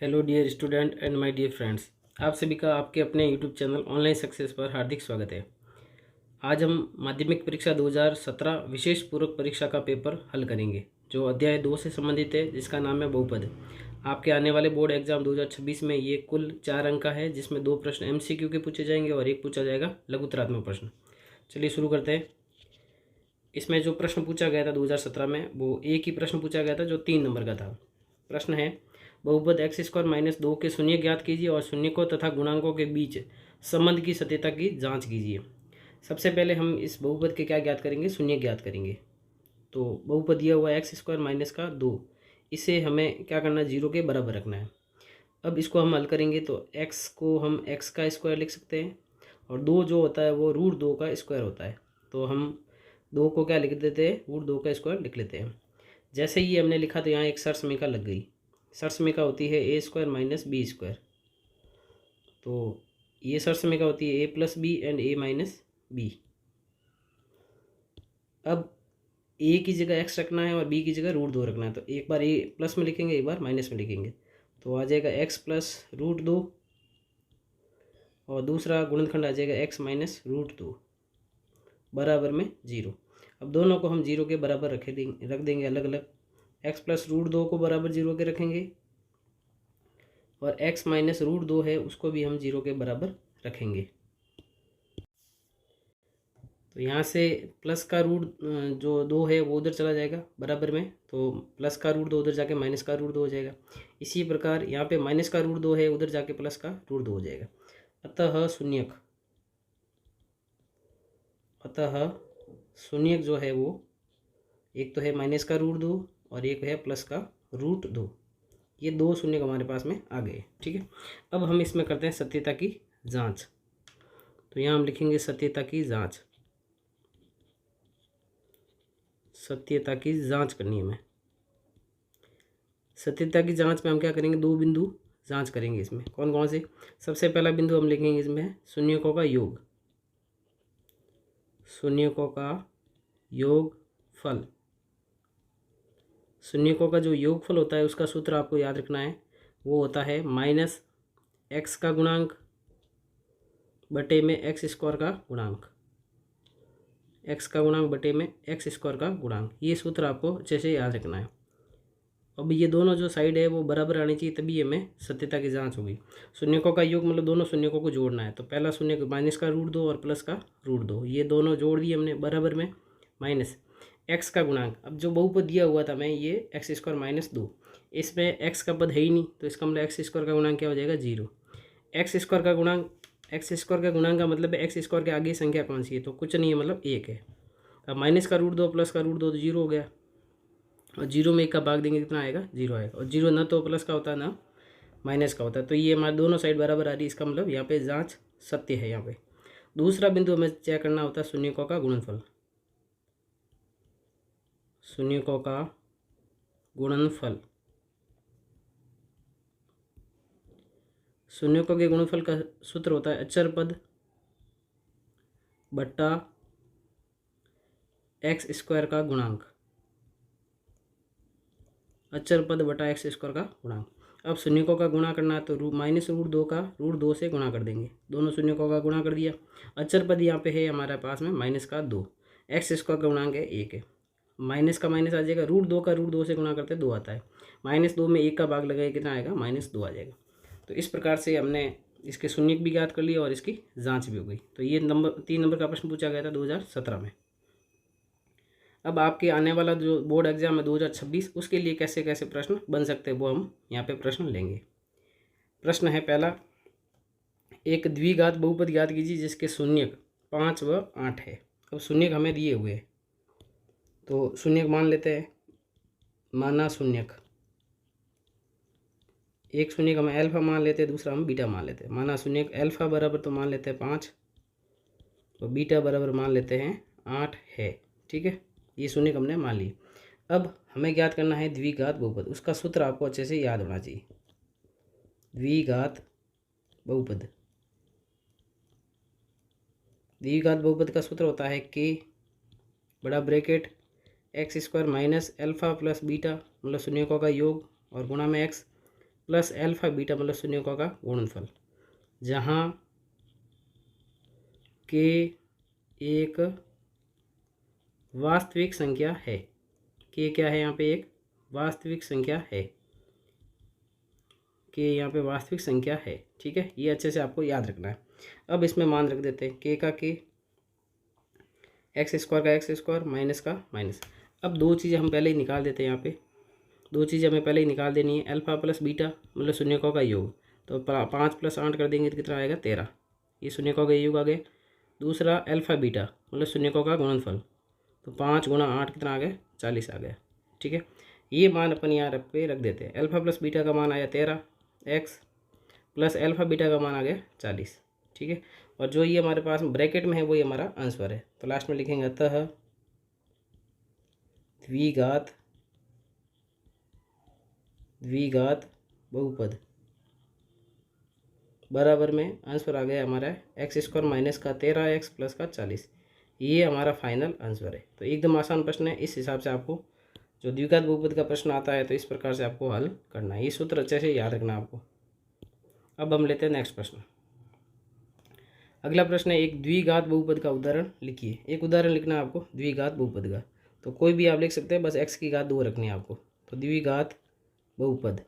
Hello dear student and my dear friends, आप सभी का आपके अपने यूट्यूब चैनल ऑनलाइन सक्सेस पर हार्दिक स्वागत है। आज हम माध्यमिक परीक्षा 2017 विशेष पूरक परीक्षा का पेपर हल करेंगे जो अध्याय 2 से संबंधित है, जिसका नाम है बहुपद। आपके आने वाले बोर्ड एग्जाम 2026 में ये कुल 4 अंक का है, जिसमें 2 प्रश्न MCQ के पूछे जाएंगे और 1 पूछा जाएगा लघुतरात्मक प्रश्न। चलिए शुरू करते हैं। इसमें जो प्रश्न पूछा गया था 2017 में, वो एक ही प्रश्न पूछा गया था जो 3 नंबर का था। प्रश्न है, बहुपद x² - 2 के शून्य ज्ञात कीजिए और शून्यकों तथा गुणांकों के बीच संबंध की सत्यता की जांच कीजिए। सबसे पहले हम इस बहुपद के क्या ज्ञात करेंगे, शून्य ज्ञात करेंगे। तो बहुपद दिया हुआ है x² - 2, इसे हमें क्या करना है, 0 के बराबर रखना है। अब इसको हम हल करेंगे तो x को हम x का स्क्वायर लिख सकते हैं और 2 जो होता है वो √2 का स्क्वायर होता है। तो हम 2 को क्या लिख देते हैं, √2 का स्क्वायर लिख लेते हैं। जैसे ही हमने लिखा तो यहाँ एक सरसमीका लग गई। सरसमीका होती है a² - b²। तो ये सरसमीका होती है a + b and a - b। अब a की जगह x रखना है और b की जगह √2 रखना है। तो एक बार a प्लस में लिखेंगे, एक बार माइनस में लिखेंगे, तो आ जाएगा x + √2 और दूसरा गुणनखंड आ जाएगा x - √2 बराबर में 0। अब दोनों को हम 0 के बराबर रख देंगे अलग अलग। x + √2 को बराबर 0 के रखेंगे और x - √2 है उसको भी हम 0 के बराबर रखेंगे। तो यहाँ से प्लस का जो 2 है वो उधर चला जाएगा बराबर में, तो प्लस का √2 उधर जाके माइनस का √2 हो जाएगा। इसी प्रकार यहाँ पे माइनस का √2 है, उधर जाके प्लस का √2 हो जाएगा। अतः शून्यक जो है वो एक तो है माइनस का √2 और एक है प्लस का √2। ये 2 शून्य हमारे पास में आ गए। ठीक है, अब हम इसमें करते हैं सत्यता की जांच। तो यहाँ हम लिखेंगे सत्यता की जांच। सत्यता की जांच करनी है हमें। सत्यता की जांच में हम क्या करेंगे, 2 बिंदु जांच करेंगे। इसमें कौन कौन से, सबसे पहला बिंदु हम लिखेंगे इसमें शून्यकों का योग। शून्यकों का योगफल। शून्यकों का जो योगफल होता है उसका सूत्र आपको याद रखना है, वो होता है -x का गुणांक बटे में x² का गुणांक। x का गुणांक बटे में x² का गुणांक, ये सूत्र आपको अच्छे से याद रखना है। अब ये दोनों जो साइड है वो बराबर आनी चाहिए, तभी हमें सत्यता की जांच होगी। शून्यकों का योग मतलब दोनों शून्यकों को जोड़ना है। तो पहला शून्य माइनस का √2 और प्लस का √2, ये दोनों जोड़ दिए हमने बराबर में माइनस x का गुणांक। अब जो बहुपद दिया हुआ था मैं, ये x² - 2, इसमें x का पद है ही नहीं, तो इसका मतलब x² का गुणांक क्या हो जाएगा, 0। x² का गुणांक, x² का गुणांक का मतलब है x² के आगे संख्या कौन सी है, तो कुछ नहीं है, मतलब 1 है। अब माइनस का √2 प्लस का √2 तो 0 हो गया, और 0 में 1 का भाग देंगे कितना आएगा, 0 आएगा। और 0 ना तो प्लस का होता है ना माइनस का होता है, तो ये हमारे दोनों साइड बराबर आ रही है। इसका मतलब यहाँ पे जांच सत्य है। यहाँ पे दूसरा बिंदु हमें चेक करना होता है शून्यकों का गुणनफल। शून्यकों का गुणनफल, शून्यकों के गुणनफल का सूत्र होता है अचर पद बट्टा x² का गुणांक। अचर पद बटा x² का गुणांक। अब शून्यकों का गुणा करना है तो -√2 का √2 से गुणा कर देंगे। दोनों शून्यकों का गुणा कर दिया। अचर पद यहाँ पे है हमारे पास में -2, x² का गुणांक है 1 है, माइनस का माइनस आ जाएगा, √2 का √2 से गुणा करते 2 आता है, -2 में 1 का भाग लगाए कितना आएगा, -2 आ जाएगा। तो इस प्रकार से हमने इसके शून्यक भी ज्ञात कर लिया और इसकी जाँच भी हो गई। तो ये 3 नंबर का प्रश्न पूछा गया था 2017 में। अब आपके आने वाला जो बोर्ड एग्जाम है 2026, उसके लिए कैसे कैसे प्रश्न बन सकते हैं वो हम यहाँ पे प्रश्न लेंगे। प्रश्न है पहला, एक द्विघात बहुपद ज्ञात कीजिए जिसके शून्यक 5 व 8 है। अब शून्यक हमें दिए हुए हैं, तो शून्यक मान लेते हैं। माना शून्यक, एक शून्यक हम अल्फा मान लेते हैं, दूसरा हम बीटा मान लेते हैं। माना शून्यक अल्फा बराबर तो मान लेते हैं 5 और बीटा बराबर मान लेते हैं 8 है। ठीक है, ये शून्यक हमने मान ली। अब हमें ज्ञात करना है द्विघात बहुपद, उसका सूत्र आपको अच्छे से याद होना चाहिए। द्विघात बहुपद, द्विघात बहुपद का सूत्र होता है k बड़ा bracket x² - alpha plus beta मतलब शून्यकों का योग और गुणा में x प्लस अल्फा बीटा मतलब शून्यकों का गुणनफल, जहाँ के एक वास्तविक संख्या है। के क्या है यहाँ पे? एक वास्तविक संख्या है। के यहाँ पे वास्तविक संख्या है, ठीक है। ये अच्छे से आपको याद रखना है। अब इसमें मान रख देते हैं के का के, एक्स स्क्वायर का एक्स स्क्वायर, माइनस का माइनस। अब दो चीज़ें हम पहले ही निकाल देते हैं। यहाँ पे दो चीज़ें हमें पहले ही निकाल देनी है। अल्फा प्लस बीटा मतलब शून्यकों का योग, तो 5 + 8 कर देंगे तो कितना आएगा? 13। ये शून्यकों का योग आ गया। दूसरा अल्फा बीटा मतलब शून्यकों का गुणनफल, तो 5 × 8 कितना आ गया? 40 आ गया, ठीक है। ये मान अपन यहाँ पे रख देते हैं। अल्फा प्लस बीटा का मान आया 13 एक्स, प्लस अल्फा बीटा का मान आ गया 40, ठीक है। और जो ये हमारे पास ब्रैकेट में है वही हमारा आंसर है। तो लास्ट में लिखेंगे अतः द्विघात बहुपद बराबर में आंसर आ गया हमारा एक्स स्क्वायर माइनस का 13x प्लस का 40। ये हमारा फाइनल आंसर है। तो एकदम आसान प्रश्न है। इस हिसाब से आपको जो द्विघात बहुपद का प्रश्न आता है तो इस प्रकार से आपको हल करना है। ये सूत्र अच्छे से याद रखना आपको। अब हम लेते हैं नेक्स्ट प्रश्न। अगला प्रश्न है, एक द्विघात बहुपद का उदाहरण लिखिए। एक उदाहरण लिखना है आपको द्विघात बहुपद का। तो कोई भी आप लिख सकते हैं, बस x की घात 2 रखनी है आपको। तो द्विघात बहुपद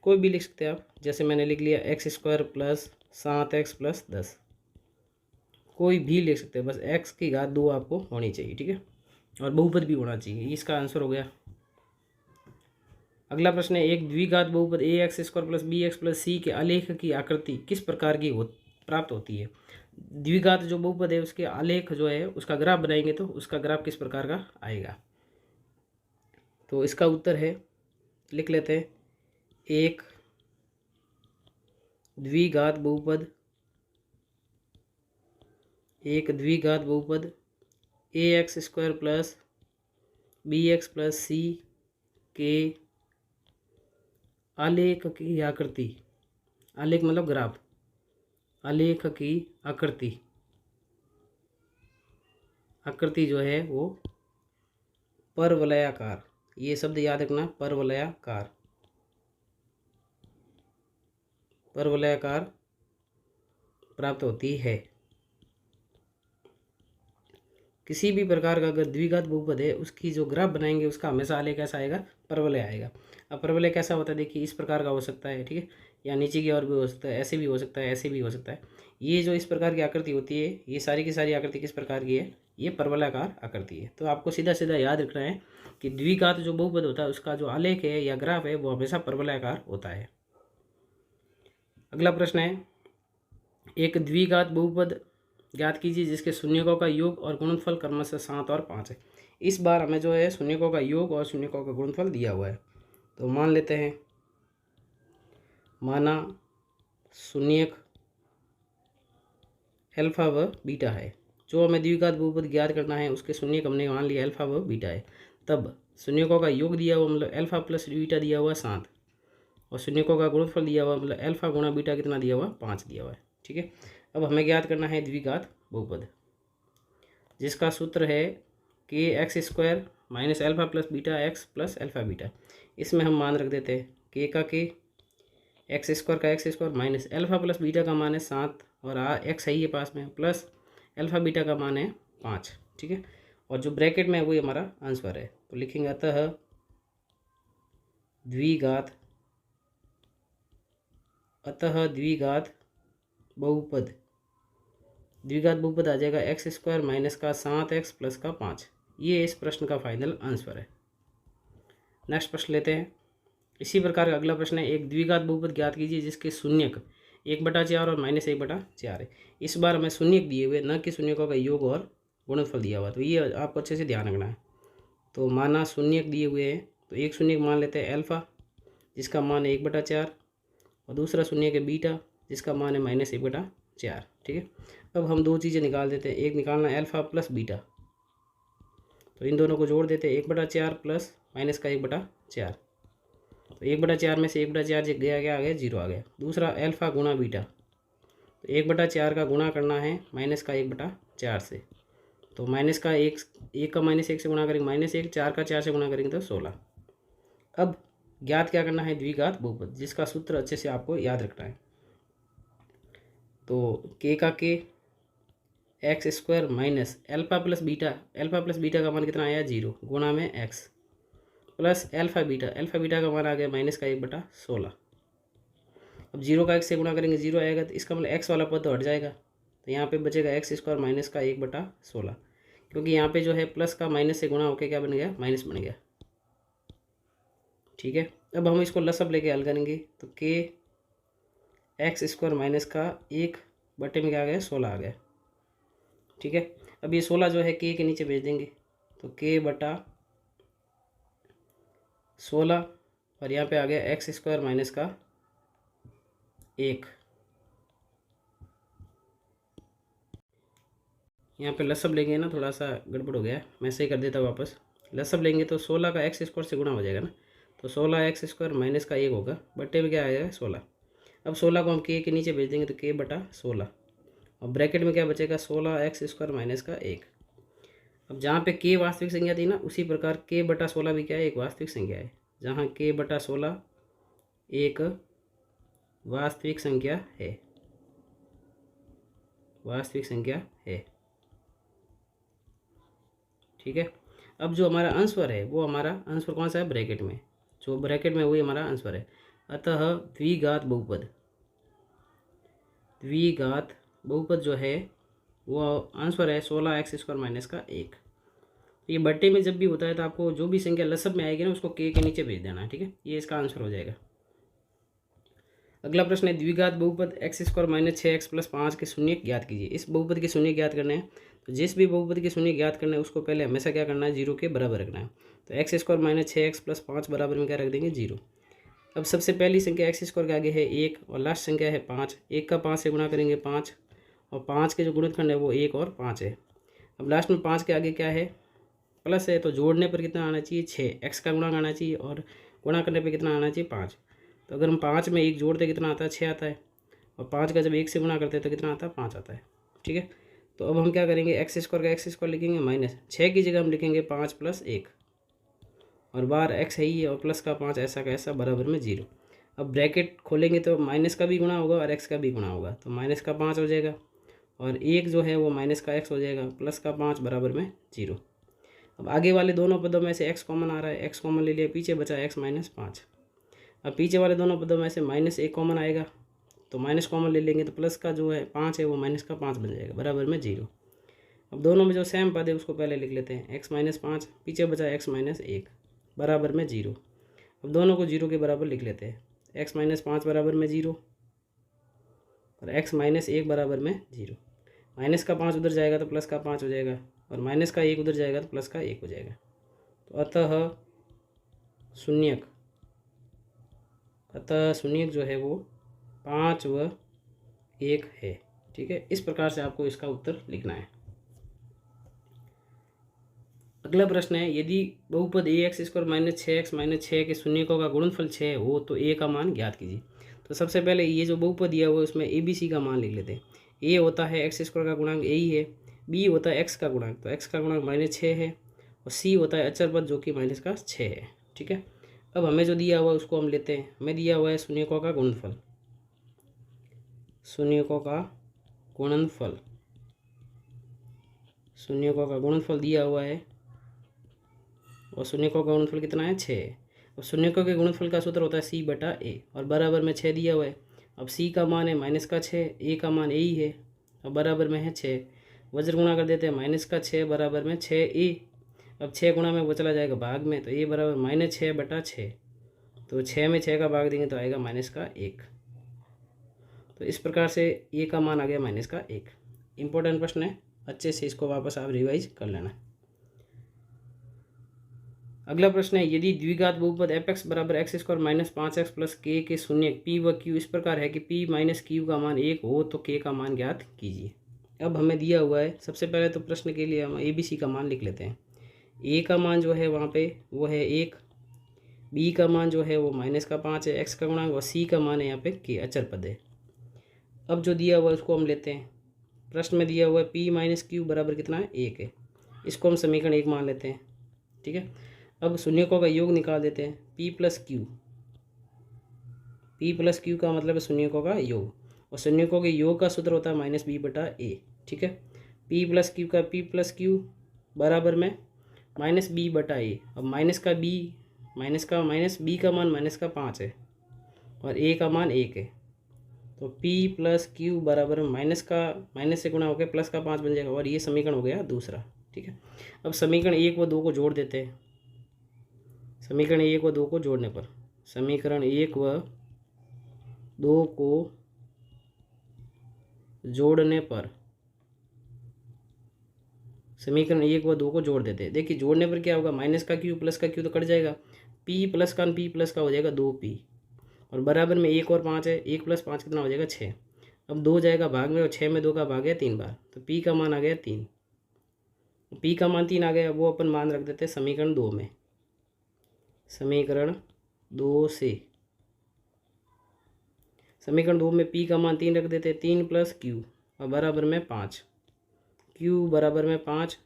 कोई भी लिख सकते हैं आप। जैसे मैंने लिख लिया x² + 7x + 10, कोई भी लिख सकते हैं। बस x की घात 2 आपको होनी चाहिए, ठीक है। और बहुपद भी होना चाहिए। इसका आंसर हो गया। अगला प्रश्न है, एक द्विघात बहुपद ax² + bx + c के आलेख की आकृति किस प्रकार की प्राप्त होती है। द्विघात जो बहुपद है उसके आलेख जो है उसका ग्राफ बनाएंगे तो उसका ग्राफ किस प्रकार का आएगा। तो इसका उत्तर है, लिख लेते हैं, एक द्विघात बहुपद ax² + bx + c के आलेख की आकृति, आलेख मतलब ग्राफ, आलेख की आकृति जो है वो परवलयाकार, ये शब्द याद रखना, परवलयाकार प्राप्त होती है। किसी भी प्रकार का अगर द्विघात बहुपद है उसकी जो ग्राफ बनाएंगे उसका हमेशा आलेख कैसा आएगा? परवलय आएगा। अब परवलय कैसा होता है देखिए, इस प्रकार का हो सकता है, ठीक है, या नीचे की ओर भी हो सकता है, ऐसे भी हो सकता है, ऐसे भी हो सकता है। ये जो इस प्रकार की आकृति होती है, ये सारी की सारी आकृति किस प्रकार की है? ये परवलयाकार आकृति है। तो आपको सीधा सीधा याद रखना है कि द्विघात जो बहुपद होता है उसका जो आलेख है या ग्राफ है वो हमेशा परवलयाकार होता है। अगला प्रश्न है, एक द्विघात बहुपद ज्ञात कीजिए जिसके शून्यकों का योग और गुणनफल क्रमशः 7 और 5 है। इस बार हमें जो है शून्यकों का योग और शून्यकों का गुणनफल दिया हुआ है। तो मान लेते हैं, माना शून्यक अल्फा व बीटा है। जो हमें द्विघात बहुपद ज्ञात करना है उसके शून्यक हमने मान लिया अल्फा व बीटा है। तब शून्यकों का योग दिया हुआ मतलब अल्फा प्लस बीटा दिया हुआ 7, और शून्यकों का गुणनफल दिया हुआ मतलब अल्फा गुणा बीटा कितना दिया हुआ? 5 दिया हुआ है, ठीक है। अब हमें ज्ञात करना है द्विघात बहुपद जिसका सूत्र है के x² - alpha plus beta x plus alpha beta. इसमें हम मान रख देते हैं के का के, x² का x² minus alpha plus beta का मान है 7 और x है ये पास में, प्लस अल्फा बीटा का मान है 5, ठीक है। और जो ब्रैकेट में है वही हमारा आंसर है। तो लिखेंगे अतः द्विघात बहुपद आ जाएगा x² माइनस का 7x प्लस का 5। ये इस प्रश्न का फाइनल आंसर है। नेक्स्ट प्रश्न लेते हैं। इसी प्रकार का अगला प्रश्न है, एक द्विघात बहुपद ज्ञात कीजिए जिसके शून्यक 1/4 और -1/4 है। इस बार हमें शून्यक दिए हुए, न कि शून्यकों का योग और गुणनफल दिया हुआ। तो ये आपको अच्छे से ध्यान रखना है। तो माना शून्यक दिए हुए हैं तो एक शून्यक मान लेते हैं अल्फा जिसका मान है 1/4, और दूसरा शून्यक है बीटा जिसका मान है -1/4, ठीक है। अब हम दो चीज़ें निकाल देते हैं। एक निकालना है अल्फा प्लस बीटा, तो इन दोनों को जोड़ देते हैं 1/4 प्लस माइनस का 1/4। तो 1/4 में से 1/4 गया, क्या आ गया? 0 आ गया। दूसरा अल्फा गुणा बीटा, तो 1/4 का गुणा करना है माइनस का 1/4 से। तो माइनस का 1 का -1 से गुणा करेंगे -1, 4 का 4 से गुणा करेंगे तो 16। अब ज्ञात क्या करना है, द्विघात बहुपद, जिसका सूत्र अच्छे से आपको याद रखना है। तो k का k x square minus alpha plus beta का मान कितना आया 0 गुणा में x प्लस अल्फा बीटा का मान आ गया -1/16। अब 0 का x से गुणा करेंगे 0 आएगा, तो इसका मतलब x वाला पद तो हट जाएगा, तो यहाँ पे बचेगा एक्स स्क्वायर माइनस का 1/16, क्योंकि यहाँ पे जो है प्लस का माइनस से गुणा होकर क्या बन गया, माइनस बन गया। ठीक है, अब हम इसको लसअप लेके हल करेंगे, तो k एक्स स्क्वायर माइनस का 1 में क्या आ गया 16 आ गया। ठीक है, अब ये 16 जो है k के नीचे भेज देंगे, तो k/16 और यहाँ पे आ गया एक्स स्क्वायर माइनस का 1। यहाँ पे लसअप लेंगे ना, थोड़ा सा गड़बड़ हो गया है, मैं सही कर देता हूँ वापस। लसअप लेंगे तो 16 का एक्स स्क्वायर से गुणा हो जाएगा ना, तो 16 एक्स स्क्वायर माइनस का 1 होगा, बट्टे में क्या आएगा 16। अब 16 को हम k के नीचे भेज देंगे, तो k/16 और ब्रैकेट में क्या बचेगा 16 एक्स स्क्वायर माइनस का 1। अब जहाँ पे k वास्तविक संख्या थी ना, उसी प्रकार k/16 भी क्या है, एक वास्तविक संख्या है, जहाँ k/16 एक वास्तविक संख्या है, वास्तविक संख्या है। ठीक है, अब जो हमारा आंसर है वो हमारा आंसर कौन सा है, ब्रैकेट में, जो ब्रैकेट में वही हमारा आंसर है। अतः द्विघात बहुपद जो है वो आंसर है 16 एक्स स्क्वायर माइनस का 1। तो ये बट्टे में जब भी होता है तो आपको जो भी संख्या लसअप में आएगी ना, उसको k के नीचे भेज देना है। ठीक है, ये इसका आंसर हो जाएगा। अगला प्रश्न है, द्विघात बहुपद x square minus 6x plus 5 के शून्य ज्ञात कीजिए। इस बहुपद के शून्य ज्ञात करने हैं, तो जिस भी बहुपद के शून्य ज्ञात करना है उसको पहले हमेशा क्या करना है, 0 के बराबर रखना है। तो x square minus 6x plus 5 बराबर में क्या रख देंगे 0। अब सबसे पहली संख्या एक्स स्क्वायर के आगे है 1 और लास्ट संख्या है 5, 1 का 5 से गुणा करेंगे 5 और 5 के जो गुणनखंड है वो 1 और 5 है। अब लास्ट में 5 के आगे क्या है, प्लस है, तो जोड़ने पर कितना आना चाहिए 6, एक्स का गुणा आना चाहिए और गुणा करने पर कितना आना चाहिए 5। तो अगर हम 5 में 1 जोड़ते कितना आता है 6 आता है, और 5 का जब 1 से गुणा करते हैं तो कितना आता है 5 आता है। ठीक है, तो अब हम क्या करेंगे, एक्स स्क्वायर का एक्स स्क्वायर लिखेंगे माइनस 6 की जगह हम लिखेंगे 5 प्लस 1 और बार एक्स है ही है और प्लस का 5 ऐसा का ऐसा बराबर में 0। अब ब्रैकेट खोलेंगे तो माइनस का भी गुणा होगा और एक्स का भी गुणा होगा, तो माइनस का 5 हो जाएगा और 1 जो है वो माइनस का एक्स हो जाएगा, प्लस का 5 बराबर में 0। अब आगे वाले दोनों पदों में से एक्स कॉमन आ रहा है, एक्स कॉमन ले लिया, पीछे बचा एक्स माइनस 5। अब पीछे वाले दोनों पदों में से -1 कॉमन आएगा, तो माइनस कॉमन ले लेंगे, तो प्लस का जो है 5 है वो माइनस का 5 बन जाएगा बराबर में 0। अब दोनों में जो सेम पद है उसको पहले लिख लेते हैं, x माइनस 5 पीछे बचा x माइनस 1 बराबर में 0। अब दोनों को 0 के बराबर लिख लेते हैं, x माइनस 5 बराबर में 0 और x माइनस 1 बराबर में 0। माइनस का 5 उधर जाएगा तो प्लस का 5 हो जाएगा और माइनस का 1 उधर जाएगा तो प्लस का 1 हो जाएगा। तो अतः शून्यक जो है वो 5 व 1 है। ठीक है, इस प्रकार से आपको इसका उत्तर लिखना है। अगला प्रश्न है, यदि बहुपद a x square minus 6x minus 6 के शून्यकों का गुणनफल 6 हो तो a का मान ज्ञात कीजिए। तो सबसे पहले ये जो बहुपद दिया हुआ है उसमें ABC का मान लिख लेते हैं। a होता है एक्स स्क्वायर का गुणांक a ही है, b होता है x का गुणांक, तो x का गुणांक -6 है और c होता है अचर पद जो कि माइनस का 6 है। ठीक है, अब हमें जो दिया हुआ है उसको हम लेते हैं। हमें दिया हुआ है शून्यकों का गुणनफल, शून्यकों का गुणनफल दिया हुआ है और शून्यकों का गुणनफल कितना है 6 है। अब शून्यकों के गुणनफल का सूत्र होता है c/a और बराबर में 6 दिया हुआ है। अब c का मान है माइनस का 6, a का मान a ही है और बराबर में है 6, वज्र गुणा कर देते हैं, माइनस का 6 बराबर में 6a। अब 6 गुणा में वो चला जाएगा भाग में, तो a बराबर -6/6, तो 6 में 6 का भाग देंगे तो आएगा -1। तो इस प्रकार से a का मान आ गया -1। इंपॉर्टेंट प्रश्न है, अच्छे से इसको वापस आप रिवाइज कर लेना। अगला प्रश्न है, यदि द्विघात बहुपद fx बराबर x square minus 5x plus k के शून्यक p व q इस प्रकार है कि p माइनस q का मान 1 हो तो k का मान ज्ञात कीजिए। अब हमें दिया हुआ है, सबसे पहले तो प्रश्न के लिए हम ABC का मान लिख लेते हैं। a का मान जो है वहाँ पे वो है 1, b का मान जो है वो -5 है, x का गुणांक, और c का मान है यहाँ पे k अचर पद है। अब जो दिया हुआ है उसको हम लेते हैं। प्रश्न में दिया हुआ है p माइनस q बराबर कितना है 1 है, इसको हम समीकरण 1 मान लेते हैं। ठीक है, अब शून्यकों का योग निकाल देते हैं, p plus q P plus Q का मतलब है शून्यकों का योग, और शून्यकों के योग का सूत्र होता है माइनस बी बटा ए। ठीक है, P प्लस क्यू का P प्लस क्यू बराबर में माइनस बी बटा ए। अब माइनस का बी, माइनस बी का मान माइनस का 5 है और ए का मान 1 है, तो P प्लस क्यू बराबर माइनस का माइनस से गुणा होकर प्लस का 5 बन जाएगा, और ये समीकरण हो गया दूसरा। ठीक है, अब समीकरण 1 व 2 को जोड़ देते हैं। समीकरण 1 व 2 को जोड़ने पर, समीकरण 1 व 2 को जोड़ने पर, समीकरण 1 व 2 को जोड़ देते हैं। देखिए जोड़ने पर क्या होगा, माइनस का क्यू प्लस का क्यू तो कट जाएगा, P प्लस का हो जाएगा 2P, और बराबर में 1 और 5 है, 1 प्लस 5 कितना हो जाएगा 6। अब 2 जाएगा भाग में, और 6 में 2 का भाग है 3 बार, तो P का मान आ गया 3। P का मान 3 आ गया, वो अपन मान रख देते हैं समीकरण 2 में। समीकरण 2 से, समीकरण 2 में P का मान 3 रख देते हैं, 3 प्लस क्यू और बराबर में 5, क्यू बराबर में 5,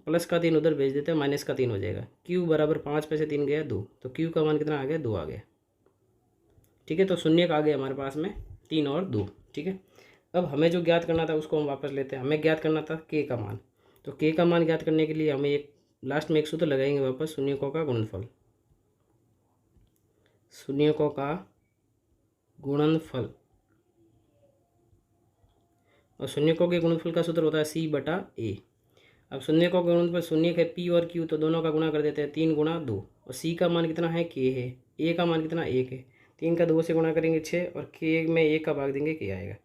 प्लस का 3 उधर भेज देते हैं, माइनस का 3 हो जाएगा। क्यू बराबर 5 में से 3 गया 2, तो क्यू का मान कितना आ गया 2 आ गया। ठीक है, तो शून्य का आ गया हमारे पास में 3 और 2। ठीक है, अब हमें जो ज्ञात करना था उसको हम वापस लेते हैं। हमें ज्ञात करना था के का मान, तो के का मान ज्ञात करने के लिए हमें एक लास्ट में एक सूत्र लगाएंगे वापस, शून्यकों का गुणनफल। शून्यकों का गुणनफल, और शून्यकों के गुणनफल का सूत्र होता है सी बटा ए। अब शून्यकों का गुणनफल, शून्य है पी और क्यू, तो दोनों का गुणा कर देते हैं, 3 गुणा 2, और सी का मान कितना है के है, ए का मान कितना 1 है, 3 का 2 से गुणा करेंगे 6, और के में 1 का भाग देंगे के आएगा,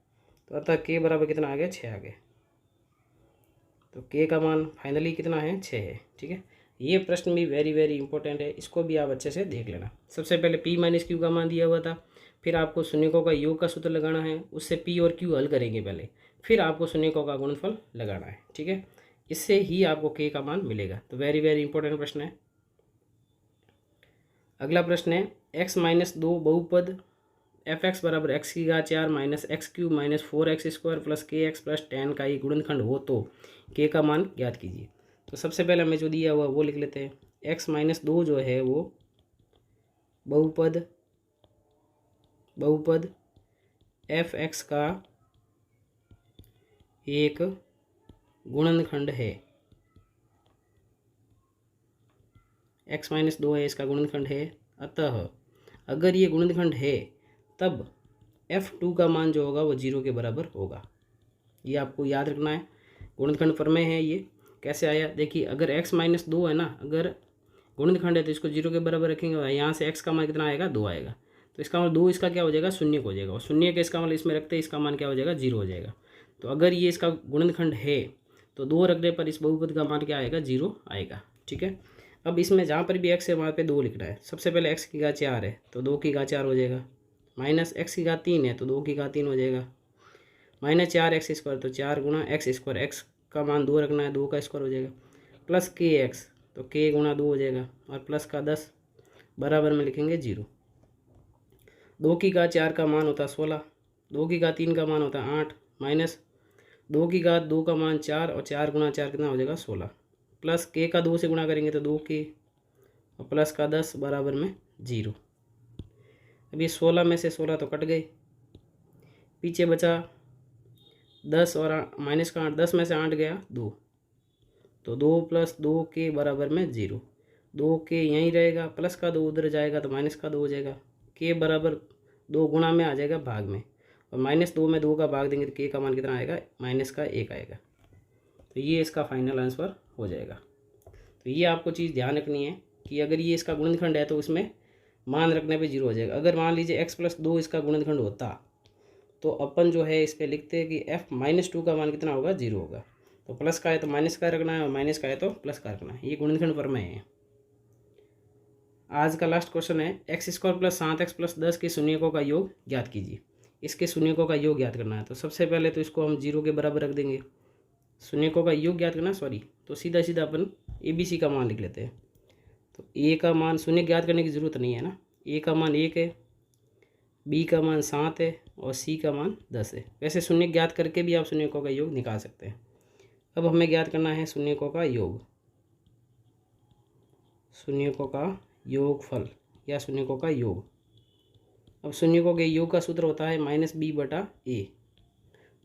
तो अतः के बराबर कितना आ गया 6 आ गया। तो के का मान फाइनली कितना है 6 है। ठीक है, ये प्रश्न भी वेरी वेरी इंपॉर्टेंट है, इसको भी आप अच्छे से देख लेना। सबसे पहले P माइनस क्यू का मान दिया हुआ था, फिर आपको शून्यकों का योग का सूत्र लगाना है, उससे P और Q हल करेंगे पहले, फिर आपको शून्यकों का गुणनफल लगाना है। ठीक है, इससे ही आपको के का मान मिलेगा। तो वेरी वेरी इंपॉर्टेंट प्रश्न है। अगला प्रश्न है, x माइनस 2 बहुपद एफ एक्स बराबर एक्स की घात 4 minus x cube minus 4x² plus के एक्स प्लस 10 का ये गुणनखंड हो तो के का मान ज्ञात कीजिए। तो सबसे पहले हमें जो दिया हुआ वो लिख लेते हैं। x माइनस 2 जो है वो बहुपद एफ एक्स का एक गुणनखंड है। x माइनस 2 है, इसका गुणनखंड है, अतः अगर ये गुणनखंड है तब f2 का मान जो होगा वो 0 के बराबर होगा। ये आपको याद रखना है, गुणनखंड प्रमेय है। ये कैसे आया, देखिए अगर x माइनस 2 है ना, अगर गुणनखंड है तो इसको 0 के बराबर रखेंगे, और यहाँ से x का मान कितना आएगा 2 आएगा, तो इसका मतलब 2 इसका क्या हो जाएगा शून्य हो जाएगा, और शून्य के इसका मतलब इसमें रखते हैं, इसका मान क्या हो जाएगा 0 हो जाएगा। तो अगर ये इसका गुणनखंड है तो 2 रखने पर इस बहुपद का मान क्या आएगा 0 आएगा। ठीक है, अब इसमें जहाँ पर भी x है वहाँ पे 2 लिखना है। सबसे पहले x की घात 4 है तो 2 की घात 4 हो जाएगा, माइनस x की घात 3 है तो 2 की घात 3 हो जाएगा, माइनस 4x² तो 4 गुणा x², x का मान 2 रखना है, 2 का स्क्वायर हो जाएगा, प्लस के एक्स तो k गुणा 2 हो जाएगा, और प्लस का 10 बराबर में लिखेंगे 0। 2 की घात 4 का मान होता है 16, 2 की घात 3 का मान होता है 8, माइनस 2 की घात 2 का मान 4, और 4 गुणा 4 कितना हो जाएगा 16, प्लस के का 2 से गुणा करेंगे तो 2k, और प्लस का 10 बराबर में 0। अब ये 16 में से 16 तो कट गए, पीछे बचा 10 और माइनस का 8, 10 में से 8 गया 2, तो 2 प्लस 2 के बराबर में 0, 2 के यहीं रहेगा, प्लस का 2 उधर जाएगा तो माइनस का 2 हो जाएगा, के बराबर 2 गुणा में आ जाएगा भाग में, और माइनस 2 में 2 का भाग देंगे तो के का मान कितना आएगा माइनस का 1 आएगा। तो ये इसका फाइनल आंसर हो जाएगा। तो ये आपको चीज़ ध्यान रखनी है कि अगर ये इसका गुणनखंड है तो उसमें मान रखने पे 0 हो जाएगा। अगर मान लीजिए x प्लस 2 इसका गुणनखंड होता तो अपन जो है इस पर लिखते हैं कि f माइनस 2 का मान कितना होगा 0 होगा। तो प्लस का है तो माइनस का रखना है, और माइनस का है तो प्लस का रखना है। ये गुणनखंड प्रमेय है। आज का लास्ट क्वेश्चन है, x² प्लस 7x प्लस 10 के शून्यकों का योग ज्ञात कीजिए। इसके शून्यकों का योग ज्ञात करना है, तो सबसे पहले तो इसको हम 0 के बराबर रख देंगे। शून्यकों का योग ज्ञात करना, तो सीधा सीधा अपन ABC का मान लिख लेते हैं। तो A का मान, शून्य ज्ञात करने की ज़रूरत नहीं है ना, A का मान 1 है, B का मान 7 है, और C का मान 10 है। वैसे शून्य ज्ञात करके भी आप शून्यकों का योग निकाल सकते हैं। अब हमें ज्ञात करना है शून्यकों का योग, शून्यकों का योगफल या शून्यकों का योग। अब शून्यकों के योग का सूत्र होता है -b/a।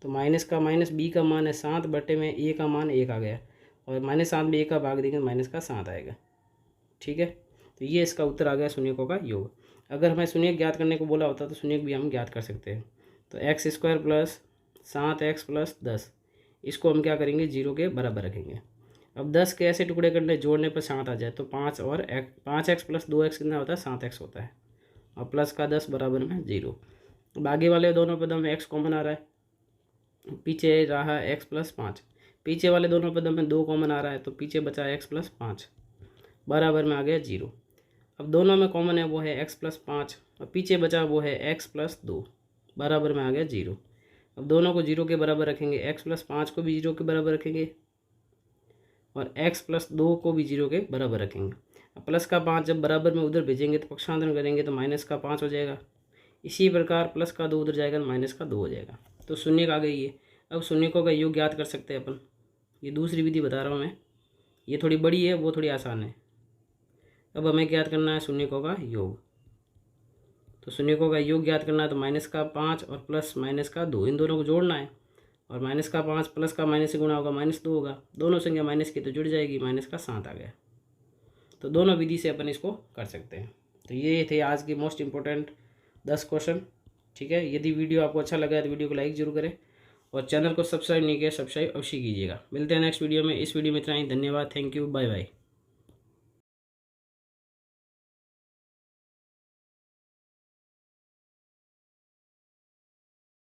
तो माइनस का माइनस b का मान है 7 बटे में a का मान 1 आ गया, और -7 में 1 का भाग देंगे तो माइनस का 7 आएगा। ठीक है, तो ये इसका उत्तर आ गया शून्यकों का योग। अगर हमें शून्यक ज्ञात करने को बोला होता तो शून्यक भी हम ज्ञात कर सकते हैं। तो x² + 7x + 10, इसको हम क्या करेंगे, 0 के बराबर रखेंगे। अब 10 के ऐसे टुकड़े करने, जोड़ने पर 7 आ जाए तो 5x + 2x कितना होता है, 7x होता है, और प्लस का 10 बराबर में 0। अब आगे वाले दोनों पदों में x कॉमन आ रहा है, पीछे रहा x + 5, पीछे वाले दोनों पदों में 2 कॉमन आ रहा है, तो पीछे बचा x + 5 बराबर में आ गया 0। अब दोनों में कॉमन है वो है x + 5, और पीछे बचा वो है x + 2 बराबर में आ गया 0। अब दोनों को 0 के बराबर रखेंगे, x + 5 को भी 0 के बराबर रखेंगे और x + 2 को भी 0 के बराबर रखेंगे। अब प्लस का 5 जब बराबर में उधर भेजेंगे तो पक्षांतरण करेंगे तो -5 हो जाएगा। इसी प्रकार प्लस का 2 उधर जाएगा तो -2 हो जाएगा। तो शून्यक आ गई है। अब शून्यकों का योग ज्ञात कर सकते हैं अपन। ये दूसरी विधि बता रहा हूँ मैं, ये थोड़ी बड़ी है, वो थोड़ी आसान है। अब हमें ज्ञात करना है शून्यकों का योग। तो शून्यकों का योग ज्ञात करना है तो -5 और प्लस -2 इन दोनों को जोड़ना है, और -5 प्लस का माइनस से गुणा होगा -2 होगा, दोनों संख्या माइनस की तो जुड़ जाएगी, -7 आ गया। तो दोनों विधि से अपन इसको कर सकते हैं। तो ये थे आज के मोस्ट इंपॉर्टेंट 10 क्वेश्चन। ठीक है, यदि वीडियो आपको अच्छा लगा है तो वीडियो को लाइक जरूर करें, और चैनल को सब्सक्राइब नहीं किया सब्सक्राइब अवश्य कीजिएगा। मिलते हैं नेक्स्ट वीडियो में। इस वीडियो में इतना ही, धन्यवाद, थैंक यू, बाय बाय।